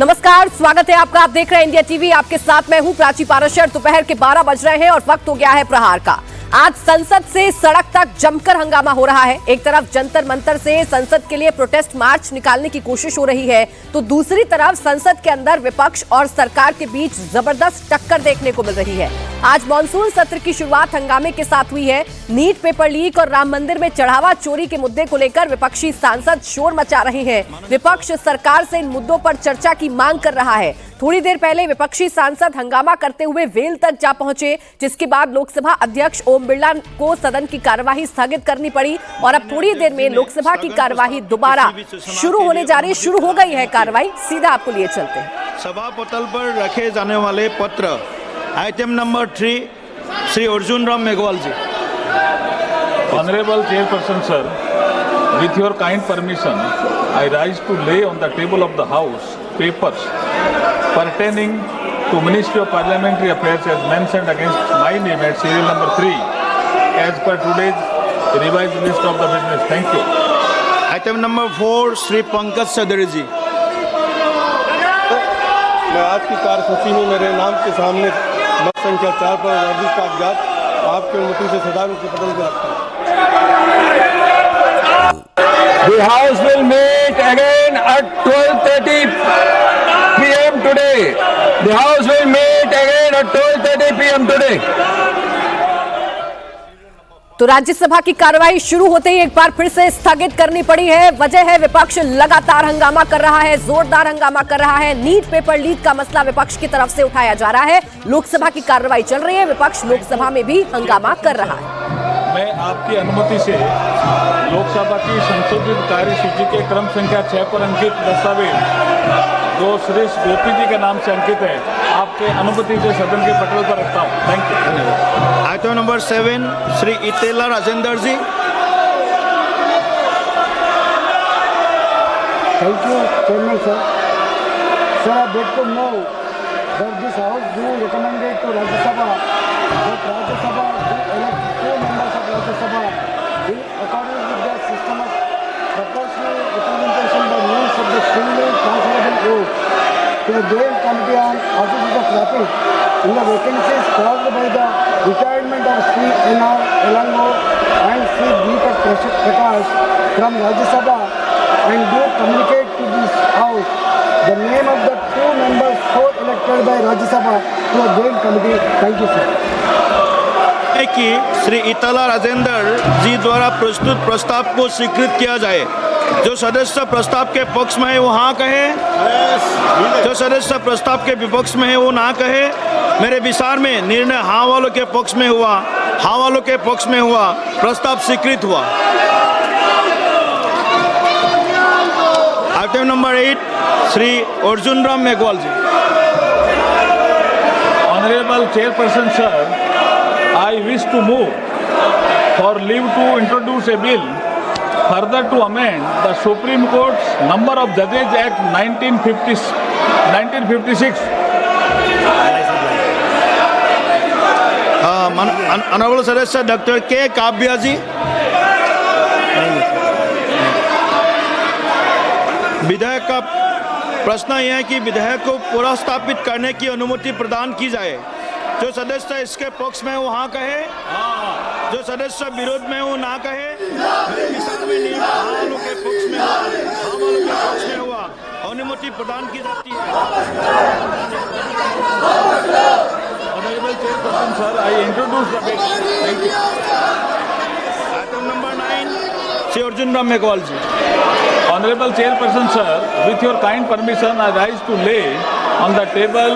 नमस्कार, स्वागत है आपका। आप देख रहे हैं इंडिया टीवी। आपके साथ मैं हूं प्राची पाराशर। दोपहर के 12 बज रहे हैं और वक्त हो गया है प्रहार का। आज संसद से सड़क तक जमकर हंगामा हो रहा है। एक तरफ जंतर मंतर से संसद के लिए प्रोटेस्ट मार्च निकालने की कोशिश हो रही है, तो दूसरी तरफ संसद के अंदर विपक्ष और सरकार के बीच जबरदस्त टक्कर देखने को मिल रही है। आज मॉनसून सत्र की शुरुआत हंगामे के साथ हुई है। नीट पेपर लीक और राम मंदिर में चढ़ावा चोरी के मुद्दे को लेकर विपक्षी सांसद शोर मचा रहे हैं। विपक्ष सरकार से इन मुद्दों पर चर्चा की मांग कर रहा है। थोड़ी देर पहले विपक्षी सांसद हंगामा करते हुए वेल तक जा पहुंचे, जिसके बाद लोकसभा अध्यक्ष ओम बिरला को सदन की कार्यवाही स्थगित करनी पड़ी और अब थोड़ी देर में लोकसभा की कार्यवाही दोबारा शुरू होने जा रही है। शुरू हो गई है कार्यवाही, सीधा आपको लिए चलते हैं। सभा पटल पर रखे जाने वाले पत्र item number 3 Shri Arjun Ram Meghwal ji. Honorable Chairperson sir, with your kind permission, I rise to lay on the table of the House papers pertaining to Ministry of Parliamentary Affairs as mentioned against my name at serial number 3 as per today's revised list of the business. Thank you. Item number 4 Shri Pankaj Chaudhary ji. मैं आज की कार्यसूची में मेरे नाम के सामने मत संख्या 4 पर वर्जित कागजात आपके अनुमति से सदन के पटल पर रखता हूं। The House will meet again at 12:30 p.m. today. The House will meet again at 12:30 p.m. today. तो राज्यसभा की कार्यवाही शुरू होते ही एक बार फिर से स्थगित करनी पड़ी है। वजह है विपक्ष लगातार हंगामा कर रहा है, जोरदार हंगामा कर रहा है। नीट पेपर लीक का मसला विपक्ष की तरफ से उठाया जा रहा है। लोकसभा की कार्यवाही चल रही है, विपक्ष लोकसभा में भी हंगामा कर रहा है। मैं आपकी अनुमति से लोकसभा की संशोधित कार्यसूची के क्रम संख्या 6 पर अंकित दस्तावेज जो श्री गोपी जी के नाम से अंकित है, आपके अनुमति से सदन के पटल पर रखता हूँ। Thank you. Item number 7 Shri Itela Rajendra ji. Thank you, Chairman sir. Sir, I beg to know that this House do recommended to Rajya Sabha that Rajya Sabha do elect 2 members of Rajya Sabha in accordance with the system of proportional representation by means of the singly transferable vote to the Joint Committee on Offices of Traffic in the vacancies caused by the retirement of Sri N.R. Elango and Sri Deepak Prakash from Rajya Sabha and do communicate to this House the name of the 2 members so elected by Rajya Sabha to a Joint Committee. Thank you, sir. कि श्री इतेला राजेंद्र जी द्वारा प्रस्तुत प्रस्ताव को स्वीकृत किया जाए। जो सदस्य प्रस्ताव के पक्ष में है वो हाँ कहे, जो सदस्य प्रस्ताव के विपक्ष में है वो ना कहे। मेरे विचार में निर्णय हाँ वालों के पक्ष में हुआ, हाँ वालों के पक्ष में हुआ, प्रस्ताव स्वीकृत हुआ। Item number 8 Shri Arjun Ram Meghwal ji. Honorable Chairperson sir, I wish to move for leave to introduce a bill further to amend the Supreme Court's Number of Judges Act 1956. Honourable सदस्य डॉक्टर के काव्या जी। विधेयक का प्रश्न यह है कि विधेयक को पुनर्स्थापित करने की अनुमति प्रदान की जाए। जो सदस्य इसके पक्ष में वो हाँ कहे, जो सदस्य विरोध में वो ना कहे। मेरे विचार में नहीं हाँ वालों के पक्ष में हुआ, हाँ वालों के पक्ष में हुआ, अनुमति प्रदान की जाती है। Honorable Chairperson sir, I introduce the bill. Thank you. Item number 9 Shri Arjun Ram Meghwal ji. Honorable Chairperson sir, with your kind permission, I rise to lay on the table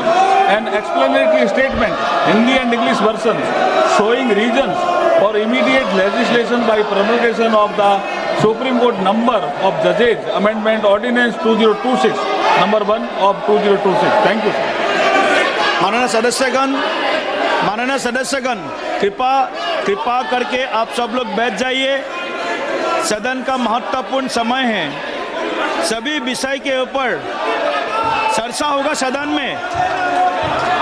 an explanatory statement, Hindi and English version, showing reasons for immediate legislation by promulgation of the Supreme Court Number of Judges Amendment Ordinance 2026, number 1 of 2026. Thank you. माननीय सदस्यगण, कृपा करके आप सब लोग बैठ जाइए। सदन का महत्वपूर्ण समय है। सभी विषय के ऊपर चर्चा होगा सदन में।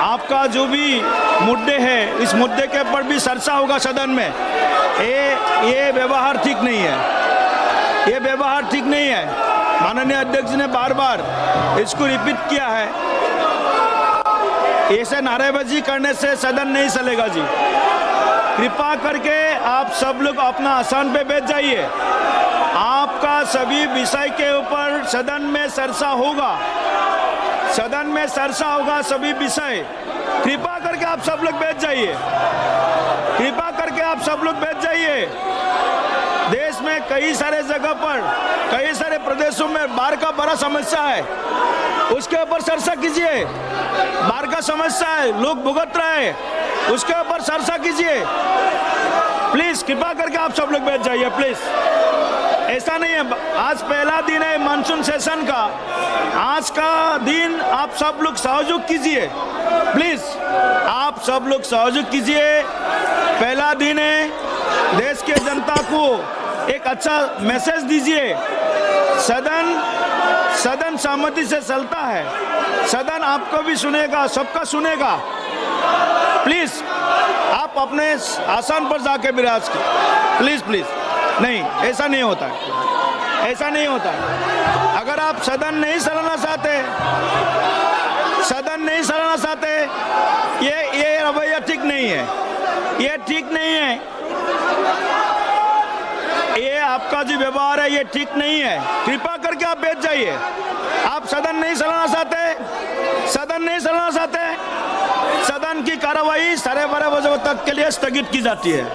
आपका जो भी मुद्दे हैं, इस मुद्दे के ऊपर भी चर्चा होगा सदन में। ये व्यवहार ठीक नहीं है, ये व्यवहार ठीक नहीं है। माननीय अध्यक्ष ने बार बार इसको रिपीट किया है। ऐसे नारेबाजी करने से सदन नहीं चलेगा जी। कृपा करके आप सब लोग अपना आसन पे बैठ जाइए। आपका सभी विषय के ऊपर सदन में चर्चा होगा, सदन में चर्चा होगा सभी विषय। कृपा करके आप सब लोग बैठ जाइए, कृपा करके आप सब लोग बैठ जाइए। देश में कई सारे जगह पर, कई सारे प्रदेशों में बाढ़ का बड़ा समस्या है, उसके ऊपर चर्चा कीजिए। बाढ़ का समस्या है, लोग भुगत रहे हैं, उसके ऊपर चर्चा कीजिए। प्लीज कृपा करके आप सब लोग बैठ जाइए प्लीज। ऐसा नहीं है, आज पहला दिन है मानसून सेशन का, आज का दिन आप सब लोग सहयोग कीजिए प्लीज, आप सब लोग सहयोग कीजिए। पहला दिन है, देश के जनता को एक अच्छा मैसेज दीजिए। सदन सहमति से चलता है, सदन आपको भी सुनेगा, सबका सुनेगा। प्लीज आप अपने आसन पर जाके विराज कीजिए प्लीज प्लीज। नहीं, ऐसा नहीं होता है, ऐसा नहीं होता है। अगर आप सदन नहीं चलाना चाहते, सदन नहीं चलाना चाहते, ये रवैया ठीक नहीं है, ये ठीक नहीं है, ये आपका जो व्यवहार है ये ठीक नहीं है। कृपा करके आप बैठ जाइए। आप सदन नहीं चलाना चाहते, सदन नहीं चलाना चाहते, सदन की कार्रवाई 12:30 बजे तक के लिए स्थगित की जाती है।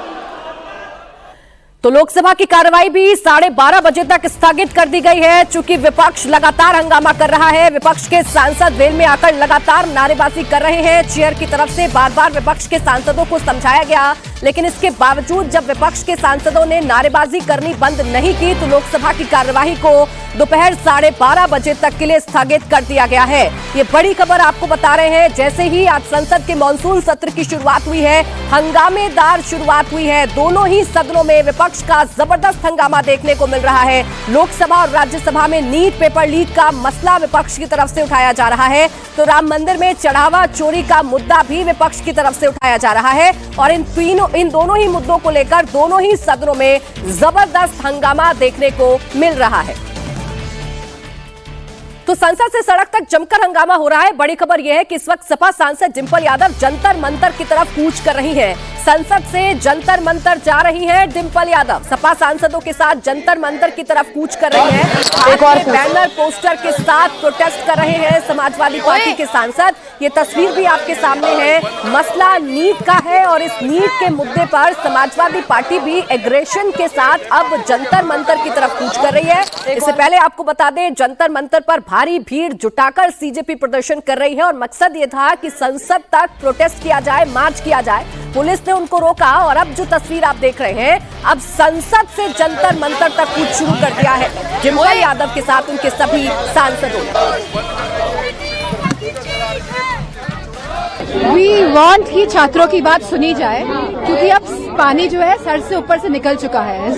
तो लोकसभा की कार्रवाई भी 12:30 बजे तक स्थगित कर दी गई है। चूंकि विपक्ष लगातार हंगामा कर रहा है, विपक्ष के सांसद वेल में आकर लगातार नारेबाजी कर रहे हैं। चेयर की तरफ से बार बार विपक्ष के सांसदों को समझाया गया, लेकिन इसके बावजूद जब विपक्ष के सांसदों ने नारेबाजी करनी बंद नहीं की तो लोकसभा की कार्यवाही को दोपहर 12:30 बजे तक के लिए स्थगित कर दिया गया है। ये बड़ी खबर आपको बता रहे हैं। जैसे ही आज संसद के मॉनसून सत्र की शुरुआत हुई है, हंगामेदार शुरुआत हुई है। दोनों ही सदनों में विपक्ष का जबरदस्त हंगामा देखने को मिल रहा है। लोकसभा और राज्यसभा में नीट पेपर लीक का मसला विपक्ष की तरफ से उठाया जा रहा है, तो राम मंदिर में चढ़ावा चोरी का मुद्दा भी विपक्ष की तरफ से उठाया जा रहा है। और इन दोनों ही मुद्दों को लेकर दोनों ही सदनों में जबरदस्त हंगामा देखने को मिल रहा है। तो संसद से सड़क तक जमकर हंगामा हो रहा है। बड़ी खबर यह है कि इस वक्त सपा सांसद डिंपल यादव जंतर मंतर की तरफ कूच कर रही हैं। संसद से जंतर मंतर जा रही हैं डिंपल यादव, सपा सांसदों के साथ जंतर मंतर की तरफ कूच कर रही हैं। एक और बैनर पोस्टर के साथ प्रोटेस्ट कर रहे हैं समाजवादी पार्टी के सांसद। ये तस्वीर भी आपके सामने है। मसला नीट का है और इस नीट के मुद्दे पर समाजवादी पार्टी भी एग्रेशन के साथ अब जंतर मंतर की तरफ कूच कर रही है। इससे पहले आपको बता दें, जंतर मंतर पर भारी भीड़ जुटाकर सीजेपी प्रदर्शन कर रही है और मकसद ये था कि संसद तक प्रोटेस्ट किया जाए, मार्च किया जाए। पुलिस ने उनको रोका और अब जो तस्वीर आप देख रहे हैं, अब संसद से जंतर मंतर तक कूच शुरू कर दिया है डिंपल यादव के साथ उनके सभी सांसदों वी वांट कि छात्रों की बात सुनी जाए, क्योंकि अब पानी जो है सर से ऊपर से निकल चुका है।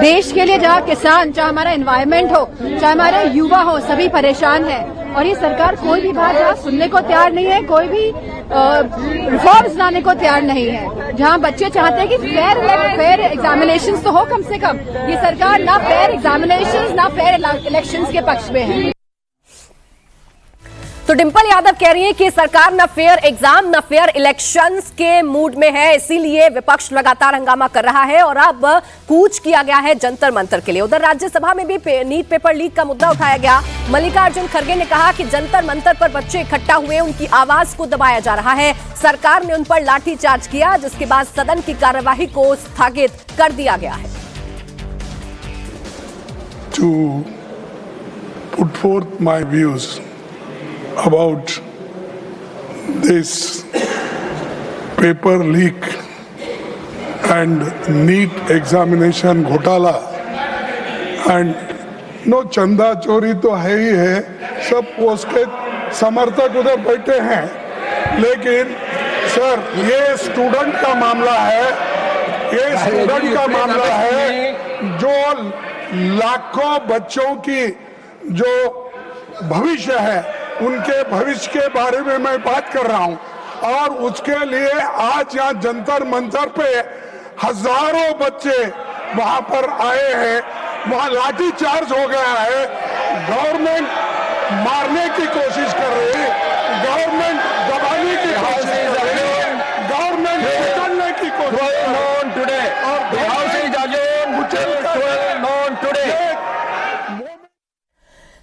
देश के लिए जहाँ किसान, चाहे हमारा एनवायरमेंट हो, चाहे हमारे युवा हो, सभी परेशान हैं और ये सरकार कोई भी बात यहाँ सुनने को तैयार नहीं है, कोई भी रिफॉर्म्स लाने को तैयार नहीं है। जहाँ बच्चे चाहते हैं कि फेयर एग्जामिनेशंस तो हो कम से कम, ये सरकार ना फेयर एग्जामिनेशंस ना फेयर इलेक्शंस के पक्ष में है। तो डिंपल यादव कह रही है कि सरकार न फेयर एग्जाम न फेयर इलेक्शंस के मूड में है, इसीलिए विपक्ष लगातार हंगामा कर रहा है और अब कूच किया गया है जंतर मंतर के लिए। उधर राज्यसभा में भी नीट पेपर लीक का मुद्दा उठाया गया। मल्लिकार्जुन खड़गे ने कहा कि जंतर मंतर पर बच्चे इकट्ठा हुए, उनकी आवाज को दबाया जा रहा है। सरकार ने उन पर लाठीचार्ज किया, जिसके बाद सदन की कार्यवाही को स्थगित कर दिया गया है। To put forth my views about this paper leak and NEET examination घोटाला and no चंदा चोरी तो है ही है, सब उसके समर्थक उधर बैठे हैं, लेकिन सर ये स्टूडेंट का मामला है, ये स्टूडेंट का मामला है जो लाखों बच्चों की जो भविष्य है उनके भविष्य के बारे में मैं बात कर रहा हूं और उसके लिए आज यहाँ जंतर मंतर पे हजारों बच्चे वहां पर आए हैं, वहां लाठी चार्ज हो गया है गवर्नमेंट मारने की कोशिश कर रही है, गवर्नमेंट दबाने की कोशिश कर रही है, गवर्नमेंट निकलने की कोशिश कर रही है। today. The House is adjourned till 12 noon today.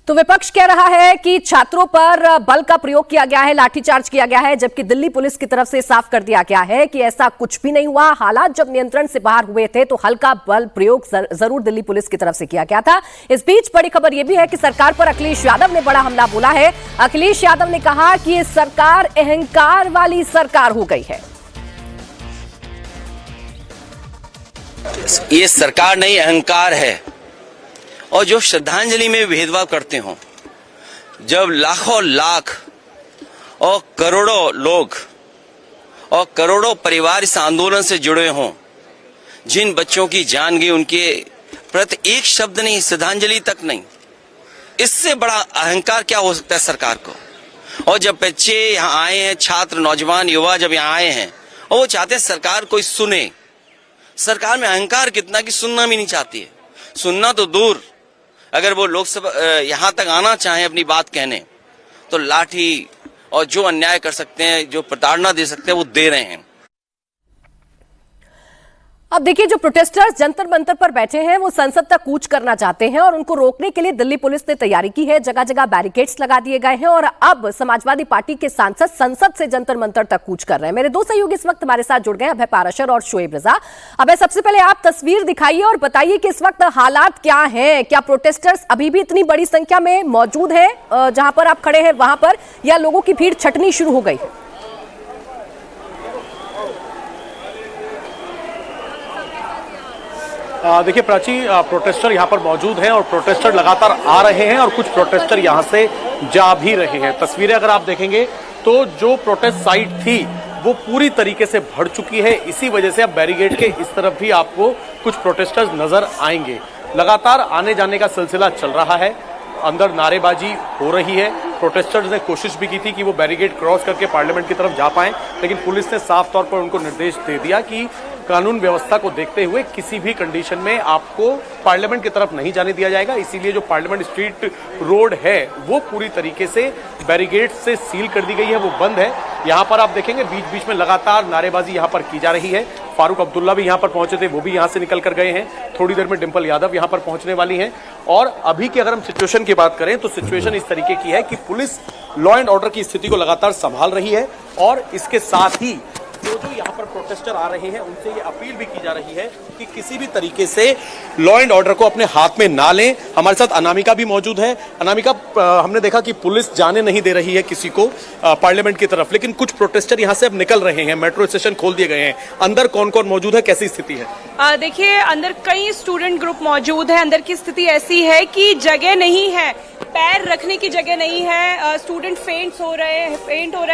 तो विपक्ष कह रहा है कि छात्रों पर बल का प्रयोग किया गया है, लाठीचार्ज किया गया है, जबकि दिल्ली पुलिस की तरफ से साफ कर दिया गया है कि ऐसा कुछ भी नहीं हुआ। हालात जब नियंत्रण से बाहर हुए थे तो हल्का बल प्रयोग जरूर दिल्ली पुलिस की तरफ से किया गया था। इस बीच बड़ी खबर यह भी है कि सरकार पर अखिलेश यादव ने बड़ा हमला बोला है। अखिलेश यादव ने कहा कि ये सरकार अहंकार वाली सरकार हो गई है। ये सरकार नहीं, अहंकार है। और जो श्रद्धांजलि में भेदभाव करते हों, जब लाखों लाख और करोड़ों लोग और करोड़ों परिवार इस आंदोलन से जुड़े हों, जिन बच्चों की जान गई उनके प्रति एक शब्द नहीं, श्रद्धांजलि तक नहीं, इससे बड़ा अहंकार क्या हो सकता है सरकार को। और जब बच्चे यहाँ आए हैं, छात्र, नौजवान, युवा जब यहाँ आए हैं और वो चाहते हैं सरकार कोई सुने, सरकार में अहंकार कितना कि सुनना भी नहीं चाहती है। सुनना तो दूर, अगर वो लोकसभा यहां तक आना चाहें अपनी बात कहने, तो लाठी और जो अन्याय कर सकते हैं, जो प्रताड़ना दे सकते हैं, वो दे रहे हैं। अब देखिए, जो प्रोटेस्टर्स जंतर मंतर पर बैठे हैं वो संसद तक कूच करना चाहते हैं और उनको रोकने के लिए दिल्ली पुलिस ने तैयारी की है। जगह जगह बैरिकेड्स लगा दिए गए हैं और अब समाजवादी पार्टी के सांसद संसद से जंतर मंतर तक कूच कर रहे हैं। मेरे दो सहयोगी इस वक्त हमारे साथ जुड़ गए, अभय पाराशर और शोएब रजा। अभय, सबसे पहले आप तस्वीर दिखाइए और बताइए कि इस वक्त हालात क्या हैं। क्या प्रोटेस्टर्स अभी भी इतनी बड़ी संख्या में मौजूद है जहां पर आप खड़े हैं वहां पर, या लोगों की भीड़ छटनी शुरू हो गई है? देखिए प्राची, प्रोटेस्टर यहाँ पर मौजूद हैं और प्रोटेस्टर लगातार आ रहे हैं और कुछ प्रोटेस्टर यहाँ से जा भी रहे हैं। तस्वीरें अगर आप देखेंगे तो जो प्रोटेस्ट साइट थी वो पूरी तरीके से भर चुकी है। इसी वजह से अब बैरिकेड के इस तरफ भी आपको कुछ प्रोटेस्टर्स नजर आएंगे। लगातार आने जाने का सिलसिला चल रहा है, अंदर नारेबाजी हो रही है। प्रोटेस्टर्स ने कोशिश भी की थी कि वो बैरिकेड क्रॉस करके पार्लियामेंट की तरफ जा पाएं, लेकिन पुलिस ने साफ तौर पर उनको निर्देश दे दिया कि कानून व्यवस्था को देखते हुए किसी भी कंडीशन में आपको पार्लियामेंट की तरफ नहीं जाने दिया जाएगा। इसीलिए जो पार्लियामेंट स्ट्रीट रोड है वो पूरी तरीके से बैरिकेड से सील कर दी गई है, वो बंद है। यहाँ पर आप देखेंगे बीच बीच में लगातार नारेबाजी यहाँ पर की जा रही है। फारूक अब्दुल्ला भी यहाँ पर पहुंचे थे, वो भी यहाँ से निकल कर गए हैं। थोड़ी देर में डिंपल यादव यहाँ पर पहुंचने वाली हैं। और अभी की अगर हम सिचुएशन की बात करें तो सिचुएशन इस तरीके की है कि पुलिस लॉ एंड ऑर्डर की स्थिति को लगातार संभाल रही है और इसके साथ ही जो यहाँ पर प्रोटेस्टर आ रहे हैं उनसे ये अपील भी की जा रही है कि किसी भी तरीके से लॉ एंड ऑर्डर को अपने हाथ में ना लें। हमारे साथ अनामिका भी मौजूद है। अनामिका, हमने देखा कि पुलिस जाने नहीं दे रही है किसी को पार्लियामेंट की तरफ, लेकिन कुछ प्रोटेस्टर यहाँ से अब निकल रहे हैं, मेट्रो स्टेशन खोल दिए गए हैं। अंदर कौन कौन मौजूद है, कैसी स्थिति है? देखिए, अंदर कई स्टूडेंट ग्रुप मौजूद है। अंदर की स्थिति ऐसी है कि जगह नहीं है, पैर रखने की जगह नहीं है। स्टूडेंट फेंट हो रहे हैं।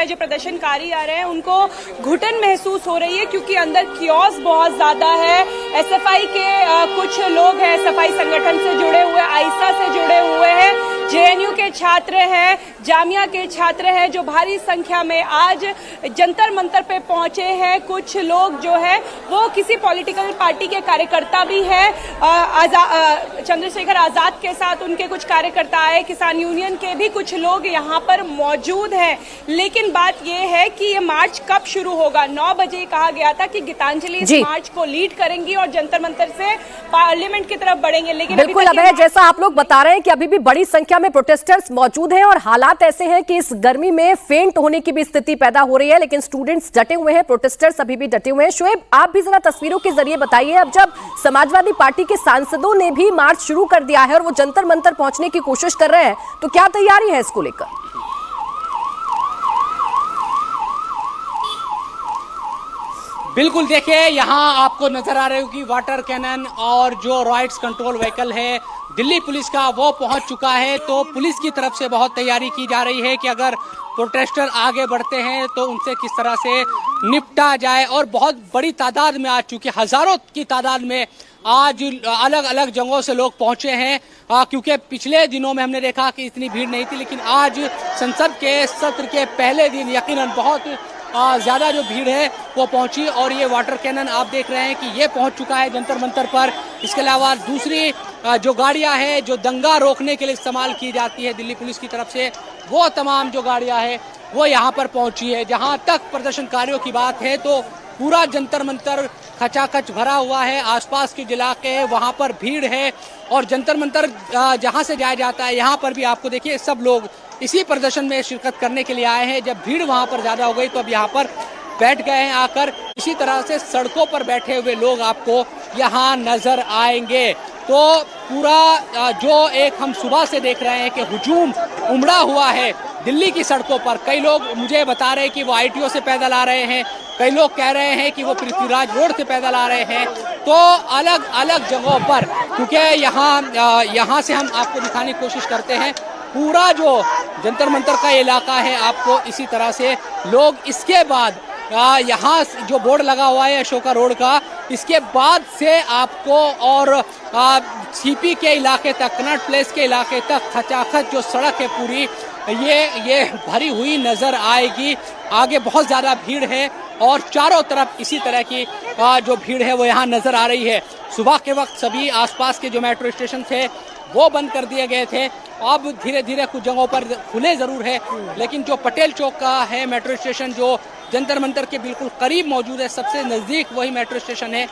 जो प्रदर्शनकारी आ रहे हैं उनको घुटन महसूस हो रही है क्योंकि अंदर कियोस्क बहुत ज्यादा है। एसएफआई के कुछ लोग हैं, एसएफआई संगठन से जुड़े हुए, आइसा से जुड़े हुए हैं, जेएनयू के छात्र हैं, जामिया के छात्र हैं, जो भारी संख्या में आज जंतर मंतर पे पहुंचे हैं। कुछ लोग जो है वो किसी पॉलिटिकल पार्टी के कार्यकर्ता भी हैं। चंद्रशेखर आजाद के साथ उनके कुछ कार्यकर्ता आए, किसान यूनियन के भी कुछ लोग यहाँ पर मौजूद हैं। लेकिन बात यह है कि ये मार्च कब शुरू होगा? 9 बजे कहा गया था कि गीतांजलि इस मार्च को लीड करेंगी और जंतर मंतर से पार्लियामेंट की तरफ बढ़ेंगे। लेकिन बिल्कुल अभय, जैसा आप लोग बता रहे हैं कि अभी भी बड़ी संख्या में प्रोटेस्टर्स मौजूद हैं और हालात ऐसे हैं कि इस गर्मी में फेंट होने की भी स्थिति पैदा हो रही है, लेकिन स्टूडेंट्स डटे हुए हैं, प्रोटेस्टर्स अभी भी डटे हुए हैं। शोएब, आप भी जरा तस्वीरों के जरिए बताइए, अब जब समाजवादी पार्टी के सांसदों ने भी मार्च शुरू कर दिया है और वो जंतर मंतर पहुंचने की कोशिश कर रहे हैं, तो क्या तैयारी है इसको लेकर? बिल्कुल, देखिए यहाँ आपको नजर आ रही होगी वाटर कैनन और जो रॉयट्स कंट्रोल व्हीकल है दिल्ली पुलिस का वो पहुंच चुका है। तो पुलिस की तरफ से बहुत तैयारी की जा रही है कि अगर प्रोटेस्टर आगे बढ़ते हैं तो उनसे किस तरह से निपटा जाए। और बहुत बड़ी तादाद में, आज चूंकि हजारों की तादाद में आज अलग अलग जगहों से लोग पहुंचे हैं, क्योंकि पिछले दिनों में हमने देखा कि इतनी भीड़ नहीं थी, लेकिन आज संसद के सत्र के पहले दिन यकीनन बहुत ज्यादा जो भीड़ है वो पहुंची। और ये वाटर कैनन आप देख रहे हैं कि ये पहुंच चुका है जंतर मंतर पर। इसके अलावा दूसरी जो गाड़ियां हैं जो दंगा रोकने के लिए इस्तेमाल की जाती है दिल्ली पुलिस की तरफ से, वो तमाम जो गाड़ियां हैं वो यहाँ पर पहुंची है। जहां तक प्रदर्शनकारियों की बात है तो पूरा जंतर मंतर खचाखच भरा हुआ है, आसपास के इलाके हैं वहां पर भीड़ है, और जंतर मंतर जहां से जाया जाता है यहाँ पर भी आपको देखिए सब लोग इसी प्रदर्शन में शिरकत करने के लिए आए हैं। जब भीड़ वहां पर ज्यादा हो गई तो अब यहाँ पर बैठ गए हैं आकर। इसी तरह से सड़कों पर बैठे हुए लोग आपको यहाँ नजर आएंगे। तो पूरा जो एक हम सुबह से देख रहे हैं कि हुजूम उमड़ा हुआ है दिल्ली की सड़कों पर। कई लोग मुझे बता रहे हैं कि वो ITO से पैदल आ रहे हैं, कई लोग कह रहे हैं कि वो पृथ्वीराज रोड से पैदल आ रहे हैं। तो अलग अलग जगहों पर, क्योंकि यहाँ से हम आपको दिखाने की कोशिश करते हैं पूरा जो जंतर मंतर का इलाका है आपको इसी तरह से लोग। इसके बाद यहाँ जो बोर्ड लगा हुआ है अशोका रोड का, इसके बाद से आपको और CP के इलाके तक, कनॉट प्लेस के इलाके तक खचाखच जो सड़क है पूरी ये भरी हुई नजर आएगी। आगे बहुत ज़्यादा भीड़ है और चारों तरफ इसी तरह की जो भीड़ है वो यहाँ नजर आ रही है। सुबह के वक्त सभी आसपास के जो मेट्रो स्टेशन थे वो बंद कर दिए गए थे। अब धीरे धीरे कुछ जगहों पर खुले ज़रूर है, लेकिन जो पटेल चौक का है मेट्रो स्टेशन जो जंतर मंतर के बिल्कुल करीब मौजूद है, सबसे नज़दीक वही मेट्रो स्टेशन है,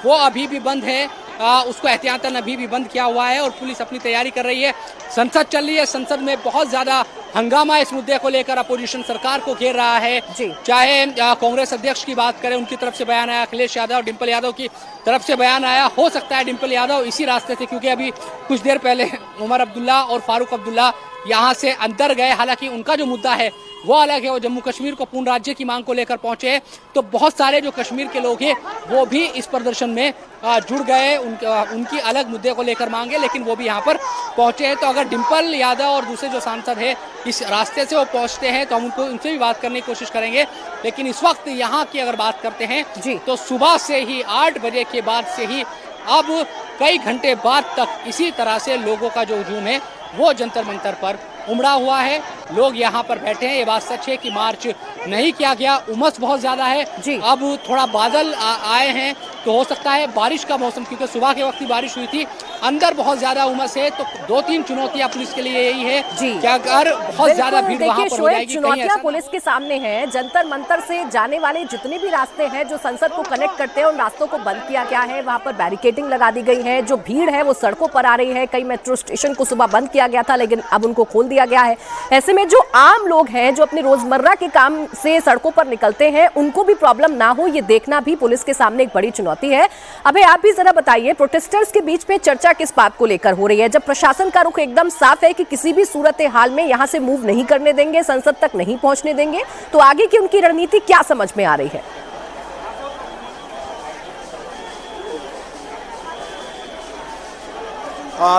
वो अभी भी बंद है। उसको एहतियातन अभी भी बंद किया हुआ है और पुलिस अपनी तैयारी कर रही है। संसद चल रही है, संसद में बहुत ज़्यादा हंगामा इस मुद्दे को लेकर, अपोजिशन सरकार को घेर रहा है। चाहे कांग्रेस अध्यक्ष की बात करें, उनकी तरफ से बयान आया, अखिलेश यादव, डिम्पल यादव की तरफ से बयान आया। हो सकता है डिम्पल यादव इसी रास्ते से, क्योंकि अभी कुछ देर पहले उमर अब्दुल्ला और फारूक अब्दुल्ला यहाँ से अंदर गए। हालांकि उनका जो मुद्दा है वो अलग है, वो जम्मू कश्मीर को पूर्ण राज्य की मांग को लेकर पहुंचे हैं। तो बहुत सारे जो कश्मीर के लोग हैं वो भी इस प्रदर्शन में जुड़ गए, उनकी अलग मुद्दे को लेकर मांगे, लेकिन वो भी यहाँ पर पहुंचे हैं। तो अगर डिम्पल यादव और दूसरे जो सांसद है इस रास्ते से वो पहुंचते हैं तो हम उनसे भी बात करने की कोशिश करेंगे। लेकिन इस वक्त यहाँ की अगर बात करते हैं तो सुबह से ही 8 बजे के बाद से ही अब कई घंटे बाद तक इसी तरह से लोगों का जो हुजूम है वो जंतर मंतर पर उमड़ा हुआ है। लोग यहाँ पर बैठे हैं। ये बात सच है कि मार्च नहीं किया गया, उमस बहुत ज्यादा है। अब थोड़ा बादल आए हैं तो हो सकता है बारिश का मौसम, क्योंकि सुबह के वक्त ही बारिश हुई थी, अंदर बहुत ज्यादा उमस है। तो 2-3 चुनौतियां पुलिस के लिए यही है कि अगर बहुत ज्यादा भीड़ वहाँ पर हो जाएगी। चुनौतियां पुलिस के सामने हैं। जंतर मंतर से जाने वाले जितने भी रास्ते हैं जो संसद को कनेक्ट करते हैं उन रास्तों को बंद किया गया है। वहाँ पर बैरिकेडिंग लगा दी गई है। जो भीड़ है वो सड़कों पर आ रही है। कई मेट्रो स्टेशन को सुबह बंद किया गया था लेकिन अब उनको खोल दिया गया है। ऐसे में जो आम लोग हैं जो अपने रोजमर्रा के काम से सड़कों पर निकलते हैं उनको भी प्रॉब्लम ना हो, ये देखना भी पुलिस के सामने एक बड़ी चुनौती है। अबे आप भी जरा बताइए, प्रोटेस्टर्स के बीच में चर्चा किस बात को लेकर हो रही है? जब प्रशासन का रुख एकदम साफ है कि किसी भी सूरत हाल में यहां से मूव नहीं करने देंगे, संसद तक नहीं पहुंचने देंगे, तो आगे की उनकी रणनीति क्या समझ में आ रही है?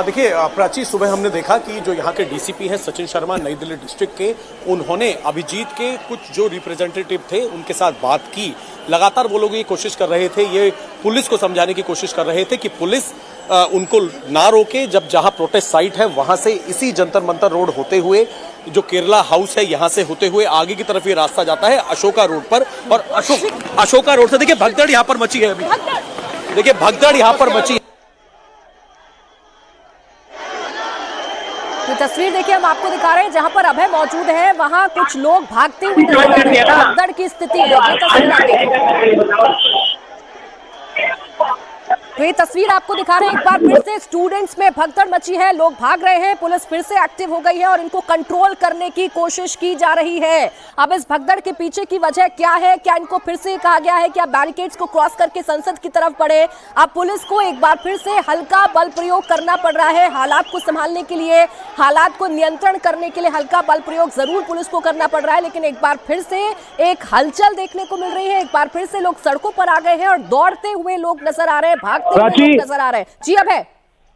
देखिए प्राची, सुबह हमने देखा कि जो यहाँ के DCP हैं सचिन शर्मा नई दिल्ली डिस्ट्रिक्ट के, उन्होंने अभिजीत के कुछ जो रिप्रेजेंटेटिव थे उनके साथ बात की। लगातार वो लोग ये कोशिश कर रहे थे, ये पुलिस को समझाने की कोशिश कर रहे थे कि पुलिस उनको ना रोके। जब जहाँ प्रोटेस्ट साइट है वहाँ से इसी जंतर मंतर रोड होते हुए जो केरला हाउस है यहाँ से होते हुए आगे की तरफ ये रास्ता जाता है अशोका रोड पर। और अशोका रोड से देखिए भगदड़ यहाँ पर मची है। अभी देखिए भगदड़ यहाँ पर मची। तो तस्वीर देखिए हम आपको दिखा रहे हैं जहां पर अभय मौजूद है, वहां कुछ लोग भागते हुए नजर आ रहे हैं। भगदड़ की स्थिति है। तो ये तस्वीर आपको दिखा रहे हैं। एक बार फिर से स्टूडेंट्स में भगदड़ मची है, लोग भाग रहे हैं, पुलिस फिर से एक्टिव हो गई है और इनको कंट्रोल करने की कोशिश की जा रही है। अब इस भगदड़ के पीछे की वजह क्या है? क्या इनको फिर से कहा गया है कि आप बैरिकेड्स को क्रॉस करके संसद की तरफ बढ़े? अब पुलिस को एक बार फिर से हल्का बल प्रयोग करना पड़ रहा है हालात को संभालने के लिए, हालात को नियंत्रण करने के लिए हल्का बल प्रयोग जरूर पुलिस को करना पड़ रहा है। लेकिन एक बार फिर से एक हलचल देखने को मिल रही है। एक बार फिर से लोग सड़कों पर आ गए हैं और दौड़ते हुए लोग नजर आ रहे हैं, भागते हुए लोग नजर आ रहे हैं। जी अभय।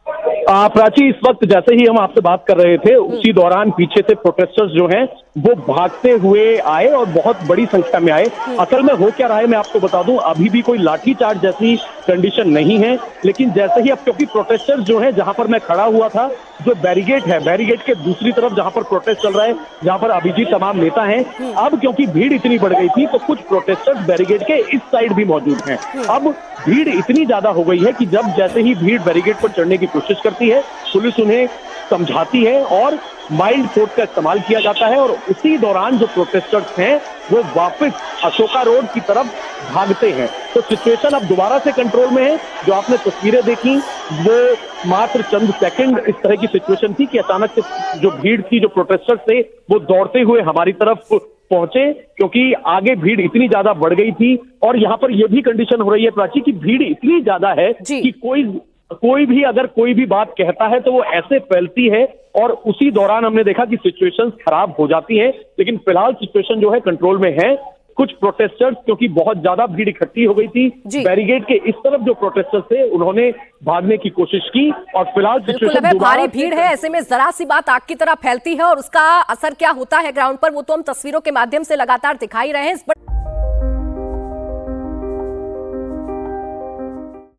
प्राची, इस वक्त जैसे ही हम आपसे बात कर रहे थे उसी दौरान पीछे से प्रोटेस्टर्स जो हैं वो भागते हुए आए और बहुत बड़ी संख्या में आए। असल में हो क्या रहा है मैं आपको बता दूं, अभी भी कोई लाठीचार्ज जैसी कंडीशन नहीं है, लेकिन जैसे ही अब क्योंकि प्रोटेस्टर्स जो है, जहां पर मैं खड़ा हुआ था, जो बैरिगेड है, बैरिगेड के दूसरी तरफ जहां पर प्रोटेस्ट चल रहा है, जहां पर अभिजीत तमाम नेता हैं, अब क्योंकि भीड़ इतनी बढ़ गई थी तो कुछ प्रोटेस्टर्स बैरिगेड के इस साइड भी मौजूद हैं। अब भीड़ इतनी ज्यादा हो गई है कि जब जैसे ही भीड़ बैरिगेड पर चढ़ने की कोशिश करती है, पुलिस उन्हें समझाती है और माइल्ड फोर्स का इस्तेमाल किया जाता है और उसी दौरान जो प्रोटेस्टर्स हैं वो वापस अशोका रोड की तरफ भागते हैं। तो सिचुएशन अब दोबारा से कंट्रोल में है। जो आपने तस्वीरें देखी वो मात्र चंद सेकंड इस तरह की सिचुएशन थी कि अचानक से जो भीड़ थी, जो प्रोटेस्टर्स थे, वो दौड़ते हुए हमारी तरफ पहुंचे, क्योंकि आगे भीड़ इतनी ज्यादा बढ़ गई थी। और यहाँ पर यह भी कंडीशन हो रही है प्राची कि भीड़ इतनी ज्यादा है कि कोई भी अगर कोई भी बात कहता है तो वो ऐसे फैलती है और उसी दौरान हमने देखा कि सिचुएशंस खराब हो जाती है। लेकिन फिलहाल सिचुएशन जो है कंट्रोल में है। कुछ प्रोटेस्टर्स, क्योंकि बहुत ज्यादा भीड़ इकट्ठी हो गई थी, बैरिगेड के इस तरफ जो प्रोटेस्टर्स थे उन्होंने भागने की कोशिश की और फिलहाल सिचुएशन भारी भीड़ है, ऐसे में जरा सी बात आग की तरह फैलती है और उसका असर क्या होता है ग्राउंड पर वो तो हम तस्वीरों के माध्यम से लगातार दिखाई रहे हैं।